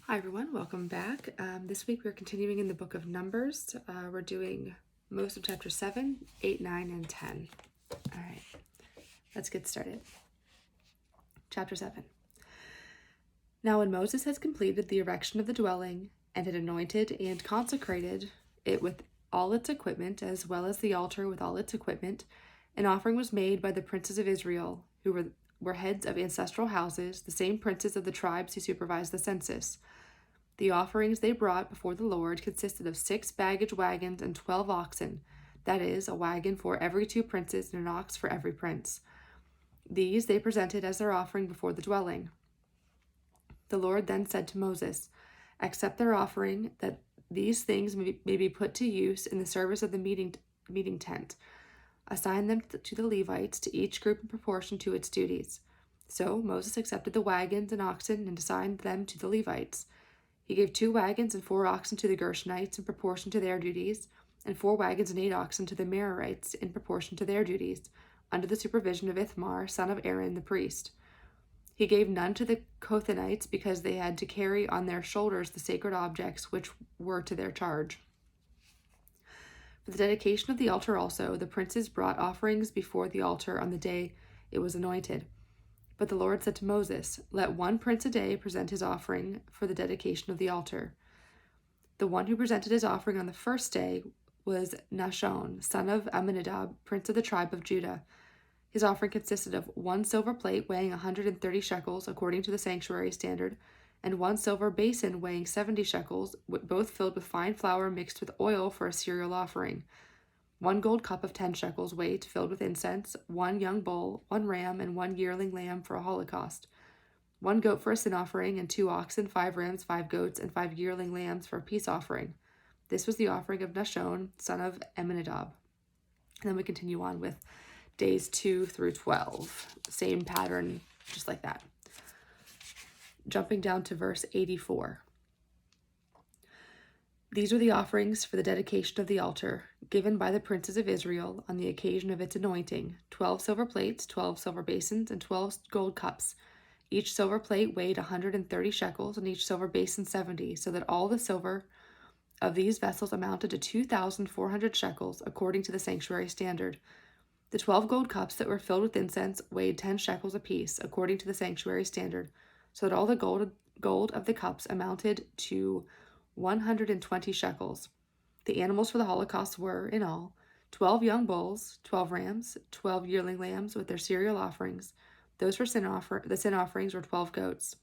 Hi everyone, welcome back. This week we're continuing in the book of Numbers. We're doing most of chapter 7, 8, 9, and 10. All right, let's get started. Chapter 7. Now when Moses had completed the erection of the dwelling and had anointed and consecrated it with all its equipment, as well as the altar with all its equipment, an offering was made by the princes of Israel, who were heads of ancestral houses, the same princes of the tribes who supervised the census. The offerings they brought before the Lord consisted of 6 baggage wagons and 12 oxen, that is, a wagon for every 2 princes and an ox for every prince. These they presented as their offering before the dwelling. The Lord then said to Moses, "Accept their offering, that these things may be put to use in the service of the meeting tent. Assign them to the Levites, to each group in proportion to its duties." So Moses accepted the wagons and oxen and assigned them to the Levites. He gave 2 wagons and 4 oxen to the Gershonites in proportion to their duties, and 4 wagons and 8 oxen to the Merarites in proportion to their duties, under the supervision of Ithamar, son of Aaron the priest. He gave none to the Kohathites because they had to carry on their shoulders the sacred objects which were to their charge. For the dedication of the altar also, the princes brought offerings before the altar on the day it was anointed. But the Lord said to Moses, "Let 1 prince a day present his offering for the dedication of the altar." The one who presented his offering on the first day was Nahshon, son of Amminadab, prince of the tribe of Judah. His offering consisted of 1 silver plate weighing 130 shekels, according to the sanctuary standard, and 1 silver basin weighing 70 shekels, both filled with fine flour mixed with oil for a cereal offering. 1 gold cup of 10 shekels weight, filled with incense, 1 young bull, 1 ram, and 1 yearling lamb for a holocaust, 1 goat for a sin offering, and 2 oxen, 5 rams, 5 goats, and 5 yearling lambs for a peace offering. This was the offering of Nahshon, son of Amminadab. And then we continue on with days 2 through 12. Same pattern, just like that. Jumping down to verse 84. These are the offerings for the dedication of the altar, given by the princes of Israel on the occasion of its anointing: 12 silver plates, 12 silver basins, and 12 gold cups. Each silver plate weighed 130 shekels, and each silver basin 70, so that all the silver of these vessels amounted to 2,400 shekels, according to the sanctuary standard. The 12 gold cups that were filled with incense weighed 10 shekels apiece, according to the sanctuary standard, so that all the gold of the cups amounted to 120 shekels. The animals for the holocaust were, in all, 12 young bulls, 12 rams, 12 yearling lambs with their cereal offerings. Those for the sin offerings were 12 goats.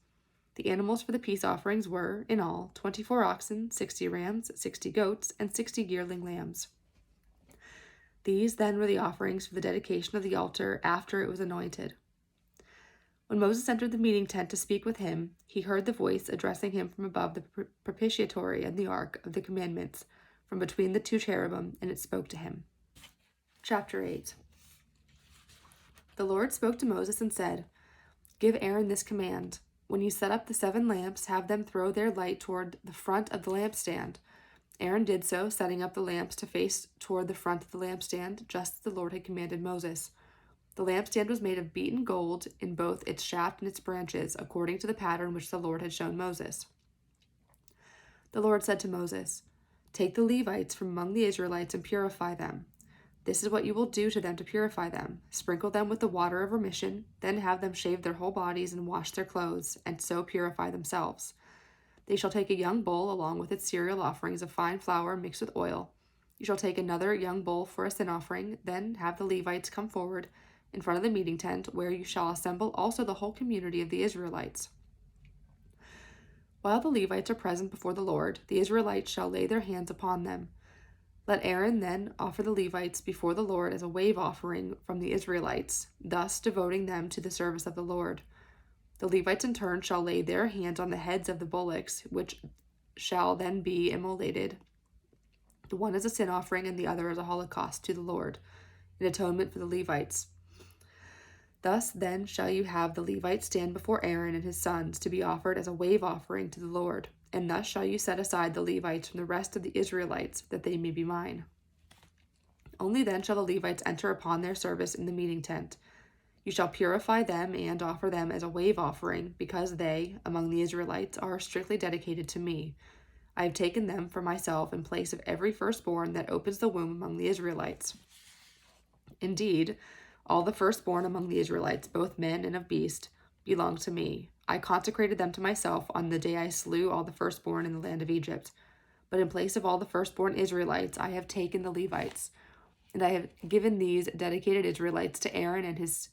The animals for the peace offerings were, in all, 24 oxen, 60 rams, 60 goats, and 60 yearling lambs. These then were the offerings for the dedication of the altar after it was anointed. When Moses entered the meeting tent to speak with him, he heard the voice addressing him from above the propitiatory and the ark of the commandments, from between the 2 cherubim, and it spoke to him. Chapter 8. The Lord spoke to Moses and said, "Give Aaron this command. When you set up the 7 lamps, have them throw their light toward the front of the lampstand." Aaron did so, setting up the lamps to face toward the front of the lampstand, just as the Lord had commanded Moses. The lampstand was made of beaten gold in both its shaft and its branches, according to the pattern which the Lord had shown Moses. The Lord said to Moses, "Take the Levites from among the Israelites and purify them. This is what you will do to them to purify them. Sprinkle them with the water of remission, then have them shave their whole bodies and wash their clothes, and so purify themselves. They shall take a young bull along with its cereal offerings of fine flour mixed with oil. You shall take another young bull for a sin offering, then have the Levites come forward in front of the meeting tent, where you shall assemble also the whole community of the Israelites. While the Levites are present before the Lord, the Israelites shall lay their hands upon them. Let Aaron then offer the Levites before the Lord as a wave offering from the Israelites, thus devoting them to the service of the Lord. The Levites in turn shall lay their hands on the heads of the bullocks, which shall then be immolated, the one as a sin offering and the other as a holocaust to the Lord, in atonement for the Levites. Thus then shall you have the Levites stand before Aaron and his sons to be offered as a wave offering to the Lord, and thus shall you set aside the Levites from the rest of the Israelites, that they may be mine. Only then shall the Levites enter upon their service in the meeting tent. You shall purify them and offer them as a wave offering, because they, among the Israelites, are strictly dedicated to me. I have taken them for myself in place of every firstborn that opens the womb among the Israelites. Indeed, all the firstborn among the Israelites, both men and of beast, belong to me. I consecrated them to myself on the day I slew all the firstborn in the land of Egypt. But in place of all the firstborn Israelites, I have taken the Levites, and I have given these dedicated Israelites to Aaron and his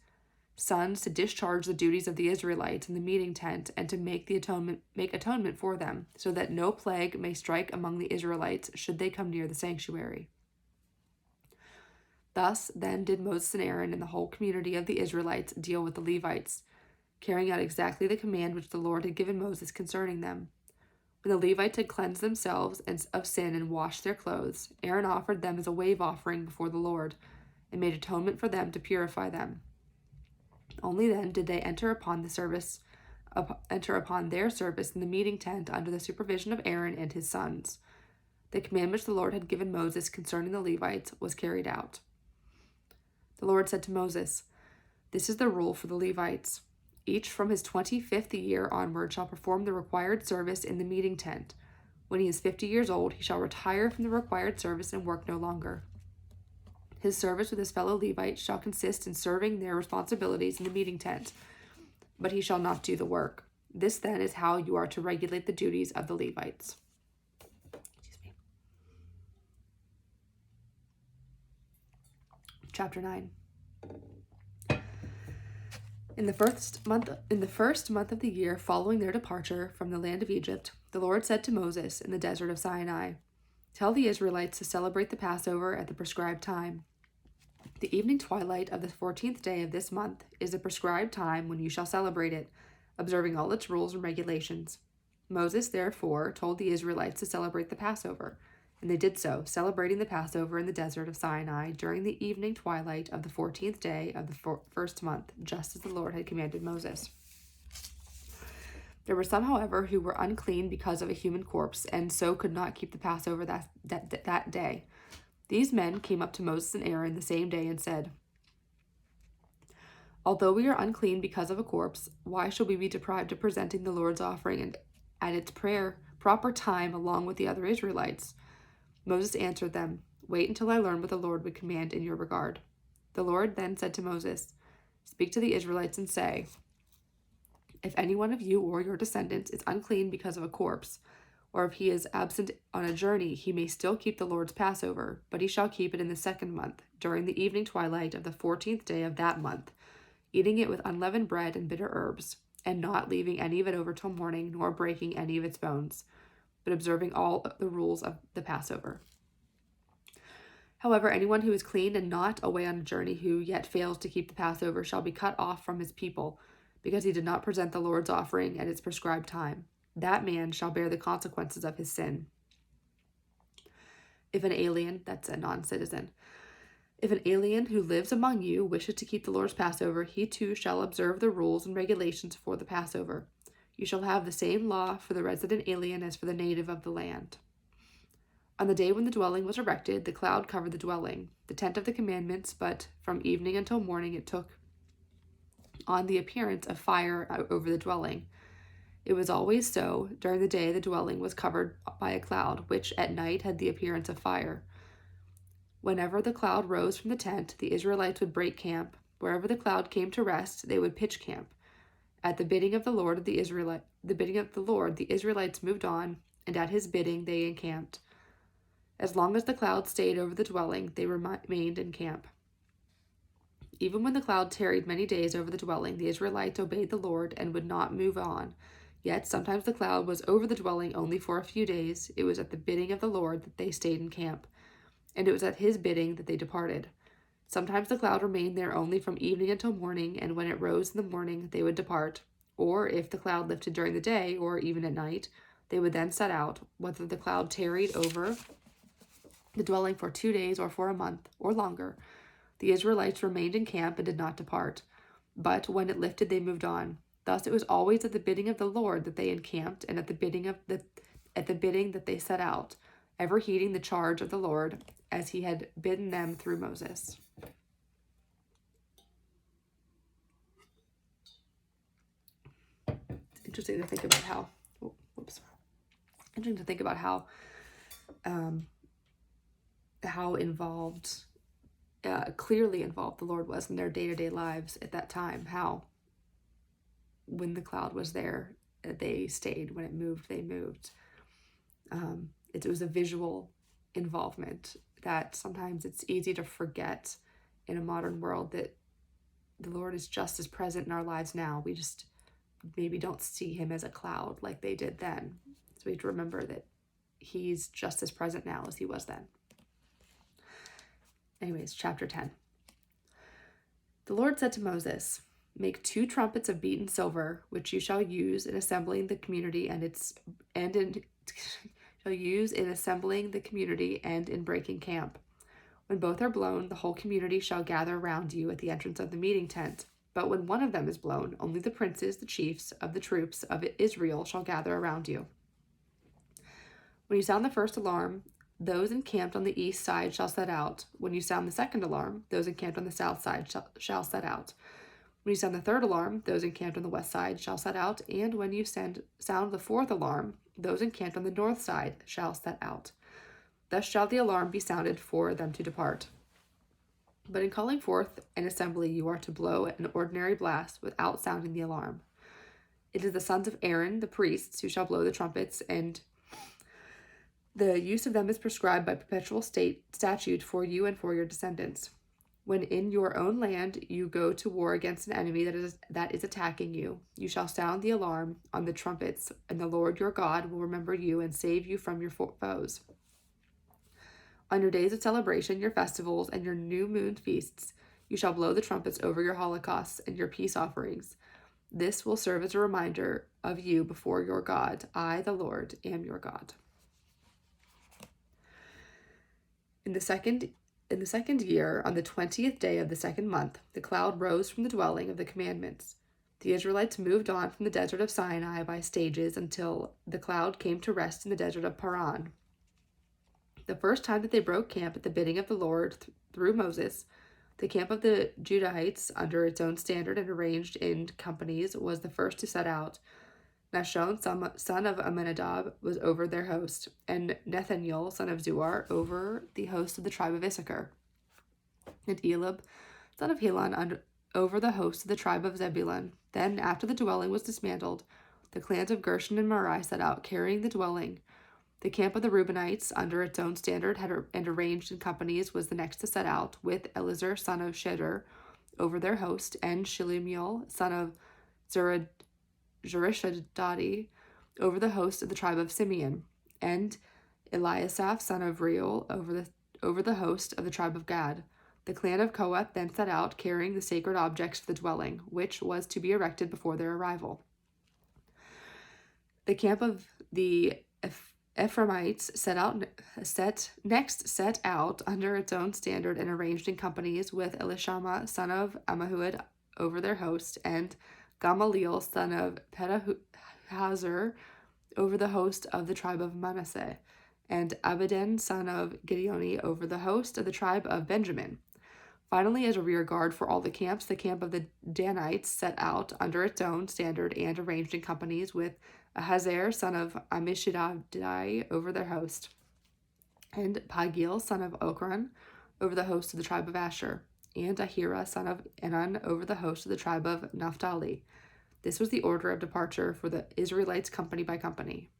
sons to discharge the duties of the Israelites in the meeting tent and to make atonement for them, so that no plague may strike among the Israelites should they come near the sanctuary. Thus then did Moses and Aaron and the whole community of the Israelites deal with the Levites, carrying out exactly the command which the Lord had given Moses concerning them. When the Levites had cleansed themselves of sin and washed their clothes, Aaron offered them as a wave offering before the Lord, and made atonement for them to purify them. Only then did they enter upon their service in the meeting tent under the supervision of Aaron and his sons. The command which the Lord had given Moses concerning the Levites was carried out. The Lord said to Moses, "This is the rule for the Levites. Each from his 25th year onward shall perform the required service in the meeting tent. When he is 50 years old, he shall retire from the required service and work no longer. His service with his fellow Levites shall consist in serving their responsibilities in the meeting tent, but he shall not do the work. This then is how you are to regulate the duties of the Levites." Chapter 9. In the first month of the year following their departure from the land of Egypt, the Lord said to Moses in the desert of Sinai, "Tell the Israelites to celebrate the Passover at the prescribed time. The evening twilight of the 14th day of this month is the prescribed time when you shall celebrate it, observing all its rules and regulations." Moses, therefore, told the Israelites to celebrate the Passover, and they did so, celebrating the Passover in the desert of Sinai during the evening twilight of the 14th day of the first month, just as the Lord had commanded Moses. There were some, however, who were unclean because of a human corpse, and so could not keep the Passover that day. These men came up to Moses and Aaron the same day and said, "Although we are unclean because of a corpse, why shall we be deprived of presenting the Lord's offering at its proper time along with the other Israelites?" Moses answered them, "Wait until I learn what the Lord would command in your regard." The Lord then said to Moses, "Speak to the Israelites and say, if any one of you or your descendants is unclean because of a corpse, or if he is absent on a journey, he may still keep the Lord's Passover, but he shall keep it in the 2nd month, during the evening twilight of the 14th day of that month, eating it with unleavened bread and bitter herbs, and not leaving any of it over till morning, nor breaking any of its bones, but observing all the rules of the Passover. However, anyone who is clean and not away on a journey who yet fails to keep the Passover shall be cut off from his people, because he did not present the Lord's offering at its prescribed time. That man shall bear the consequences of his sin. If an alien, that's a non-citizen, if an alien who lives among you wishes to keep the Lord's Passover, he too shall observe the rules and regulations for the Passover. You shall have the same law for the resident alien as for the native of the land. On the day when the dwelling was erected, the cloud covered the dwelling, the tent of the commandments, but from evening until morning it took on the appearance of fire over the dwelling. It was always so. During the day the dwelling was covered by a cloud, which at night had the appearance of fire. Whenever the cloud rose from the tent, the Israelites would break camp. Wherever the cloud came to rest, they would pitch camp. At the bidding of the Lord, the Israelites moved on, and at his bidding they encamped. As long as the cloud stayed over the dwelling, they remained in camp. Even when the cloud tarried many days over the dwelling, the Israelites obeyed the Lord and would not move on. Yet sometimes the cloud was over the dwelling only for a few days. It was at the bidding of the Lord that they stayed in camp, and it was at his bidding that they departed. Sometimes the cloud remained there only from evening until morning, and when it rose in the morning, they would depart. Or if the cloud lifted during the day, or even at night, they would then set out, whether the cloud tarried over the dwelling for 2 days or for a month or longer. The Israelites remained in camp and did not depart. But when it lifted, they moved on. Thus it was always at the bidding of the Lord that they encamped, and at the bidding that they set out, ever heeding the charge of the Lord, as he had bidden them through Moses. interesting to think about how, interesting to think about how involved, clearly involved the Lord was in their day-to-day lives at that time. How, when the cloud was there, they stayed. When it moved, they moved. It was a visual involvement that sometimes it's easy to forget in a modern world, that the Lord is just as present in our lives now. We just maybe don't see him as a cloud like they did then. So we have to remember that he's just as present now as he was then. Anyways, chapter 10. The Lord said to Moses, "Make 2 trumpets of beaten silver, which you shall use in assembling the community and in breaking camp. When both are blown, the whole community shall gather around you at the entrance of the meeting tent. But when one of them is blown, only the princes, the chiefs of the troops of Israel, shall gather around you. When you sound the first alarm, those encamped on the east side shall set out. When you sound the second alarm, those encamped on the south side shall set out. When you sound the third alarm, those encamped on the west side shall set out. And when you sound the fourth alarm, those encamped on the north side shall set out. Thus shall the alarm be sounded for them to depart. But in calling forth an assembly, you are to blow an ordinary blast without sounding the alarm. It is the sons of Aaron, the priests, who shall blow the trumpets, and the use of them is prescribed by perpetual statute for you and for your descendants. When in your own land you go to war against an enemy that is attacking you, you shall sound the alarm on the trumpets, and the Lord your God will remember you and save you from your foes. On your days of celebration, your festivals, and your new moon feasts, you shall blow the trumpets over your holocausts and your peace offerings. This will serve as a reminder of you before your God. I, the Lord, am your God." In the second year, on the 20th day of the second month, the cloud rose from the dwelling of the commandments. The Israelites moved on from the desert of Sinai by stages until the cloud came to rest in the desert of Paran. The first time that they broke camp at the bidding of the Lord through Moses, the camp of the Judahites, under its own standard and arranged in companies, was the first to set out. Nashon, son of Amminadab, was over their host, and Nathaniel, son of Zuar, over the host of the tribe of Issachar, and Elab, son of Helon, over the host of the tribe of Zebulun. Then, after the dwelling was dismantled, the clans of Gershon and Merari set out, carrying the dwelling. The camp of the Reubenites, under its own standard and arranged in companies, was the next to set out, with Elizur, son of Shedeur, over their host, and Shelumiel, son of Zurishadai, over the host of the tribe of Simeon, and Eliasaph, son of Reuel, over the host of the tribe of Gad. The clan of Kohath then set out, carrying the sacred objects for the dwelling, which was to be erected before their arrival. The camp of the Ephraimites set out under its own standard and arranged in companies, with Elishama, son of Ammihud, over their host, and Gamaliel, son of Pedahazur, over the host of the tribe of Manasseh, and Abidan, son of Gideoni, over the host of the tribe of Benjamin. Finally, as a rear guard for all the camps, the camp of the Danites set out under its own standard and arranged in companies, with Ahazer, son of Ammishaddai, over their host, and Pagiel, son of Okran, over the host of the tribe of Asher, and Ahira, son of Enan, over the host of the tribe of Naphtali. This was the order of departure for the Israelites company by company.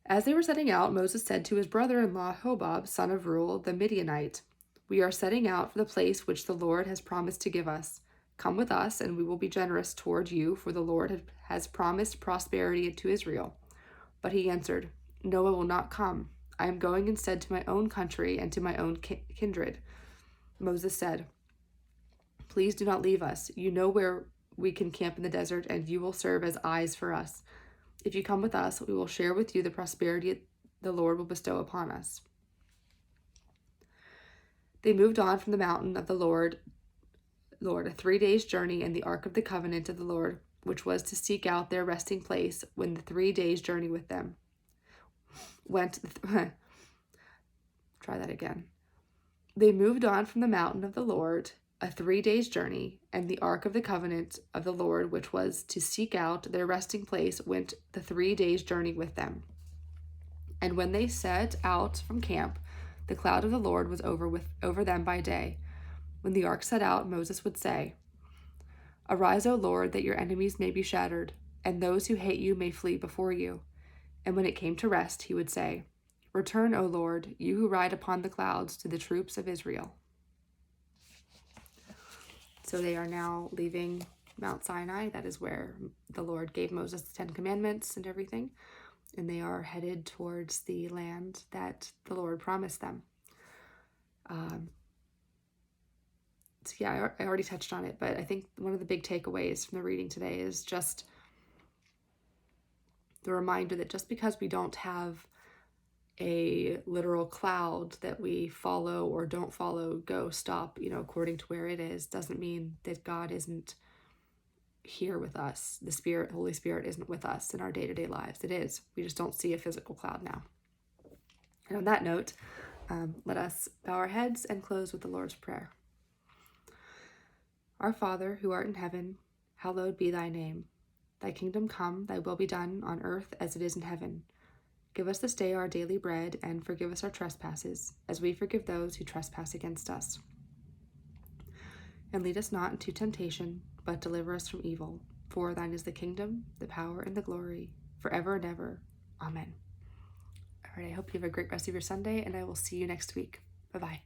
As they were setting out, Moses said to his brother-in-law Hobab, son of Reuel, the Midianite, "We are setting out for the place which the Lord has promised to give us. Come with us, and we will be generous toward you, for the Lord has promised prosperity to Israel." But he answered, "No, I will not come. I am going instead to my own country and to my own kindred." Moses said, "Please do not leave us. You know where we can camp in the desert, and you will serve as eyes for us. If you come with us, we will share with you the prosperity the Lord will bestow upon us." They moved on from the mountain of the Lord, a 3 days' journey in the Ark of the Covenant of the Lord, which was to seek out their resting place when the 3 days' journey with them went. Try that again. They moved on from the mountain of the Lord a 3 days' journey, and the ark of the covenant of the Lord, which was to seek out their resting place, went the 3 days' journey with them. And when they set out from camp, the cloud of the Lord was over them by day. When the ark set out, Moses would say, "Arise, O Lord, that your enemies may be shattered, and those who hate you may flee before you." And when it came to rest, he would say, "Return, O Lord, you who ride upon the clouds, to the troops of Israel." So they are now leaving Mount Sinai. That is where the Lord gave Moses the 10 Commandments and everything. And they are headed towards the land that the Lord promised them. So yeah, I already touched on it, but I think one of the big takeaways from the reading today is just the reminder that just because we don't have a literal cloud that we follow or don't follow, go, stop, according to where it is, doesn't mean that God isn't here with us. The Holy Spirit isn't with us in our day-to-day lives. It is. We just don't see a physical cloud now. And on that note, let us bow our heads and close with the Lord's Prayer. Our Father, who art in heaven, hallowed be thy name. Thy kingdom come, thy will be done on earth as it is in heaven. Give us this day our daily bread, and forgive us our trespasses, as we forgive those who trespass against us. And lead us not into temptation, but deliver us from evil. For thine is the kingdom, the power, and the glory, forever and ever. Amen. All right, I hope you have a great rest of your Sunday, and I will see you next week. Bye-bye.